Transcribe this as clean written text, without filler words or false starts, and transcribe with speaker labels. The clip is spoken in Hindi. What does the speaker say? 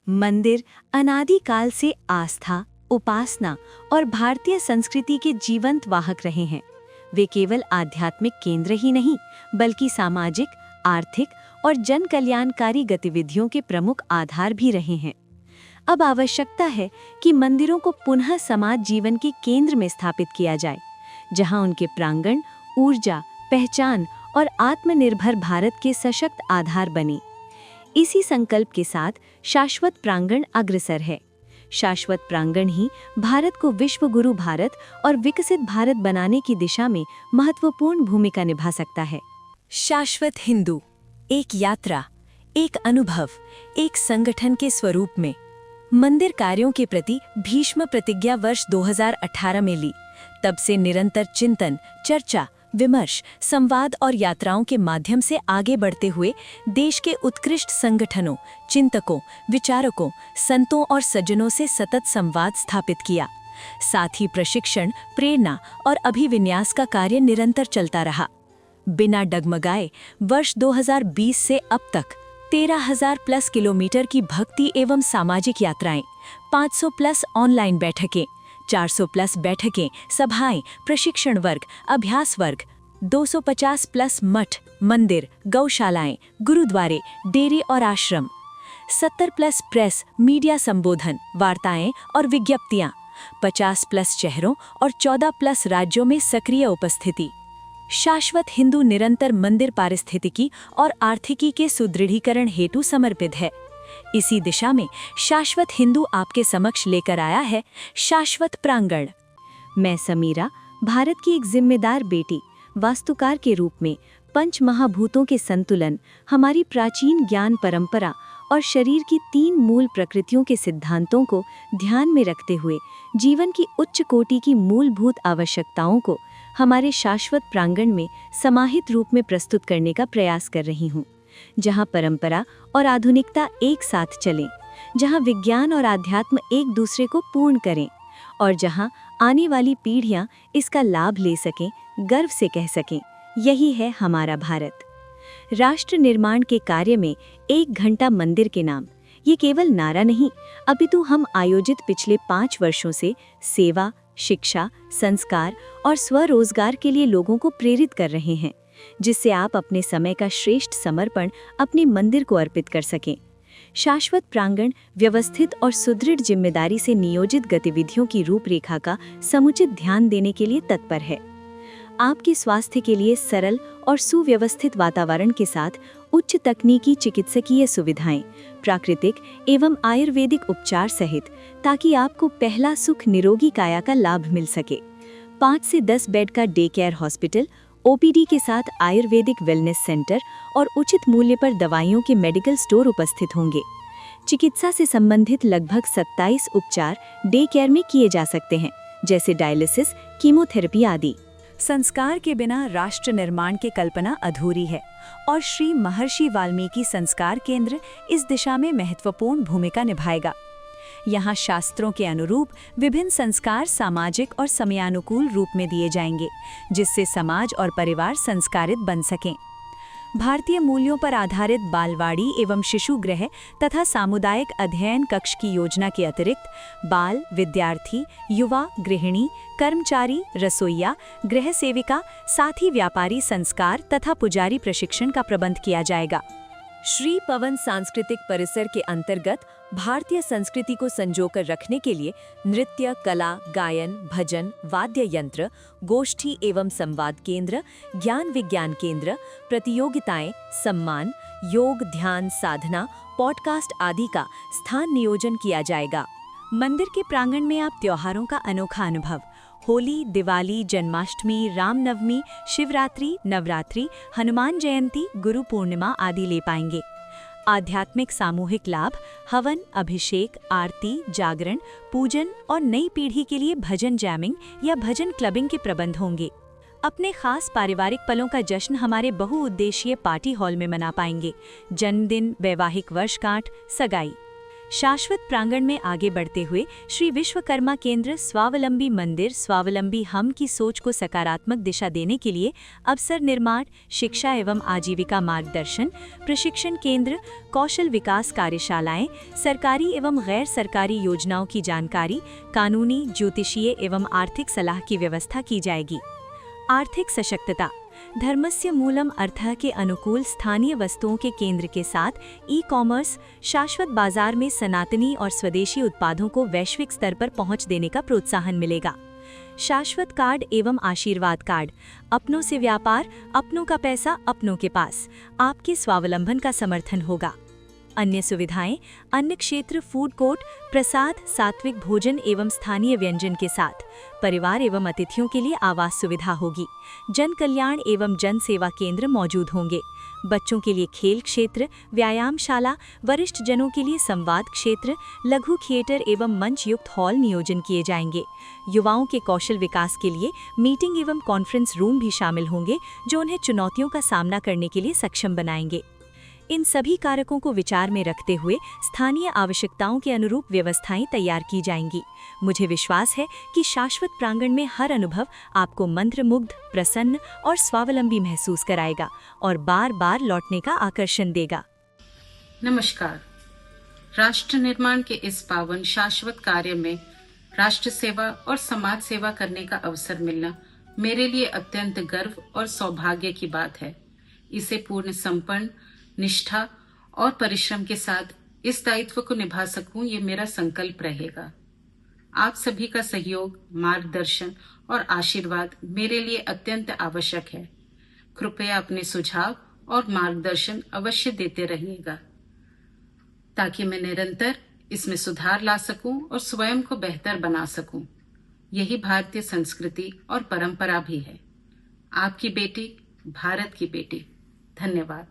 Speaker 1: मंदिर अनादिकाल से आस्था, उपासना और भारतीय संस्कृति के जीवंत वाहक रहे हैं। वे केवल आध्यात्मिक केंद्र ही नहीं, बल्कि सामाजिक, आर्थिक और जन कल्याणकारी गतिविधियों के प्रमुख आधार भी रहे हैं। अब आवश्यकता है कि मंदिरों को पुनः समाज जीवन के केंद्र में स्थापित किया जाए, जहां उनके प्रांगण ऊर्जा, पहचान और आत्मनिर्भर भारत के सशक्त आधार बने। इसी संकल्प के साथ शाश्वत प्रांगण अग्रसर है। शाश्वत प्रांगण ही भारत को विश्व गुरु भारत और विकसित भारत बनाने की दिशा में महत्वपूर्ण भूमिका निभा सकता है। शाश्वत हिंदू, एक यात्रा, एक अनुभव, एक संगठन के स्वरूप में। मंदिर कार्यों के प्रति भीष्म प्रतिज्ञा वर्ष 2018 में ली। तब से निरंतर चिंतन, चर्चा, विमर्श, संवाद और यात्राओं के माध्यम से आगे बढ़ते हुए देश के उत्कृष्ट संगठनों, चिंतकों, विचारकों, संतों और सज्जनों से सतत संवाद स्थापित किया। साथ ही प्रशिक्षण, प्रेरणा और अभिविन्यास का कार्य निरंतर चलता रहा। बिना डगमगाए वर्ष 2020 से अब तक 13,000 प्लस किलोमीटर की भक्ति एवं सामाजिक यात्राएं, 500 प्लस ऑनलाइन बैठकें, 400 प्लस बैठकें, सभाएं, प्रशिक्षण वर्ग, अभ्यास वर्ग, 250 प्लस मठ, मंदिर, गौशालाएं, गुरुद्वारे, डेरे और आश्रम, 70 प्लस प्रेस, मीडिया संबोधन, वार्ताएं और विज्ञप्तियां, 50 प्लस शहरों और 14 प्लस राज्यों में सक्रिय उपस्थिति। शाश्वत हिंदू निरंतर मंदिर पारिस्थितिकी और आर्थिकी के सुदृढ़ीकरण हेतु समर्पित है। इसी दिशा में शाश्वत हिंदू आपके समक्ष लेकर आया है शाश्वत प्रांगण। मैं समीरा, भारत की एक जिम्मेदार बेटी, वास्तुकार के रूप में पंच महाभूतों के संतुलन, हमारी प्राचीन ज्ञान परंपरा और शरीर की 3 मूल प्रकृतियों के सिद्धांतों को ध्यान में रखते हुए जीवन की उच्च कोटि की मूलभूत आवश्यकताओं को हमारे शाश्वत प्रांगण में समाहित रूप में प्रस्तुत करने का प्रयास कर रही हूँ, जहाँ परंपरा और आधुनिकता एक साथ चलें, जहाँ विज्ञान और आध्यात्म एक दूसरे को पूर्ण करें और जहाँ आने वाली पीढ़ियाँ इसका लाभ ले सकें, गर्व से कह सकें, यही है हमारा भारत। राष्ट्र निर्माण के कार्य में 1 घंटा मंदिर के नाम, ये केवल नारा नहीं, अपितु हम आयोजित पिछले 5 वर्षों से सेवा, शिक्षा, संस्कार और स्वरोजगार के लिए लोगों को प्रेरित कर रहे हैं, जिससे आप अपने समय का श्रेष्ठ समर्पण अपने मंदिर को अर्पित कर सकें। शाश्वत प्रांगण व्यवस्थित और सुदृढ़ जिम्मेदारी से नियोजित गतिविधियों की रूपरेखा का समुचित ध्यान देने के लिए तत्पर है। आपके स्वास्थ्य के लिए सरल और सुव्यवस्थित वातावरण के साथ उच्च तकनीकी चिकित्सकीय सुविधाएं, प्राकृतिक एवं आयुर्वेदिक उपचार सहित, ताकि आपको पहला सुख निरोगी काया का लाभ मिल सके। 5 से 10 बेड का डे केयर हॉस्पिटल, ओपीडी के साथ आयुर्वेदिक वेलनेस सेंटर और उचित मूल्य पर दवाइयों के मेडिकल स्टोर उपस्थित होंगे। चिकित्सा से संबंधित लगभग 27 उपचार डे केयर में किए जा सकते हैं, जैसे डायलिसिस, कीमोथेरेपी आदि। संस्कार के बिना राष्ट्र निर्माण की कल्पना अधूरी है और श्री महर्षि वाल्मीकि संस्कार केंद्र इस दिशा में महत्वपूर्ण भूमिका निभाएगा। यहाँ शास्त्रों के अनुरूप विभिन्न संस्कार सामाजिक और समयानुकूल रूप में दिए जाएंगे, जिससे समाज और परिवार संस्कारित बन सकें। भारतीय मूल्यों पर आधारित बालवाड़ी एवं शिशु गृह तथा सामुदायिक अध्ययन कक्ष की योजना के अतिरिक्त बाल, विद्यार्थी, युवा, गृहिणी, कर्मचारी, रसोइया, गृह सेविका, साथ ही व्यापारी संस्कार तथा पुजारी प्रशिक्षण का प्रबंध किया जाएगा। श्री पवन सांस्कृतिक परिसर के अंतर्गत भारतीय संस्कृति को संजोकर रखने के लिए नृत्य, कला, गायन, भजन, वाद्य यंत्र, गोष्ठी एवं संवाद केंद्र, ज्ञान विज्ञान केंद्र, प्रतियोगिताएं, सम्मान, योग, ध्यान, साधना, पॉडकास्ट आदि का स्थान नियोजन किया जाएगा। मंदिर के प्रांगण में आप त्योहारों का अनोखा अनुभव होली, दिवाली, जन्माष्टमी, रामनवमी, शिवरात्रि, नवरात्रि, हनुमान जयंती, गुरु पूर्णिमा आदि ले पाएंगे। आध्यात्मिक सामूहिक लाभ, हवन, अभिषेक, आरती, जागरण, पूजन और नई पीढ़ी के लिए भजन जैमिंग या भजन क्लबिंग के प्रबंध होंगे। अपने खास पारिवारिक पलों का जश्न हमारे बहुउद्देशीय पार्टी हॉल में मना पाएंगे। जन्मदिन, वैवाहिक वर्षगांठ, सगाई। शाश्वत प्रांगण में आगे बढ़ते हुए श्री विश्वकर्मा केंद्र स्वावलंबी मंदिर स्वावलंबी हम की सोच को सकारात्मक दिशा देने के लिए अवसर निर्माण, शिक्षा एवं आजीविका मार्गदर्शन, प्रशिक्षण केंद्र, कौशल विकास कार्यशालाएं, सरकारी एवं गैर सरकारी योजनाओं की जानकारी, कानूनी, ज्योतिषीय एवं आर्थिक सलाह की व्यवस्था की जाएगी। आर्थिक सशक्तता। धर्मस्य मूलम अर्थः के अनुकूल स्थानीय वस्तुओं के केंद्र के साथ ई-कॉमर्स, शाश्वत बाजार में सनातनी और स्वदेशी उत्पादों को वैश्विक स्तर पर पहुंच देने का प्रोत्साहन मिलेगा। शाश्वत कार्ड एवं आशीर्वाद कार्ड। अपनों से व्यापार, अपनों का पैसा अपनों के पास। आपके स्वावलंबन का समर्थन होगा। अन्य सुविधाएं, अन्य क्षेत्र फूड कोर्ट, प्रसाद, सात्विक भोजन एवं स्थानीय व्यंजन के साथ परिवार एवं अतिथियों के लिए आवास सुविधा होगी। जन कल्याण एवं जन सेवा केंद्र मौजूद होंगे। बच्चों के लिए खेल क्षेत्र, व्यायामशाला, वरिष्ठ जनों के लिए संवाद क्षेत्र, लघु थिएटर एवं मंच युक्त हॉल नियोजन किए जाएंगे। युवाओं के कौशल विकास के लिए मीटिंग एवं कॉन्फ्रेंस रूम भी शामिल होंगे, जो उन्हें चुनौतियों का सामना करने के लिए सक्षम बनाएंगे। इन सभी कारकों को विचार में रखते हुए स्थानीय आवश्यकताओं के अनुरूप व्यवस्थाएं तैयार की जाएंगी। मुझे विश्वास है कि शाश्वत प्रांगण में हर अनुभव आपको मंत्रमुग्ध, प्रसन्न और स्वावलंबी महसूस कराएगा और बार बार लौटने का आकर्षण देगा।
Speaker 2: नमस्कार। राष्ट्र निर्माण के इस पावन शाश्वत कार्य में राष्ट्र सेवा और समाज सेवा करने का अवसर मिलना मेरे लिए अत्यंत गर्व और सौभाग्य की बात है। इसे पूर्ण समर्पण, निष्ठा और परिश्रम के साथ इस दायित्व को निभा सकूं, ये मेरा संकल्प रहेगा। आप सभी का सहयोग, मार्गदर्शन और आशीर्वाद मेरे लिए अत्यंत आवश्यक है। कृपया अपने सुझाव और मार्गदर्शन अवश्य देते रहिएगा, ताकि मैं निरंतर इसमें सुधार ला सकूं और स्वयं को बेहतर बना सकूं। यही भारतीय संस्कृति और परंपरा भी है। आपकी बेटी, भारत की बेटी। धन्यवाद।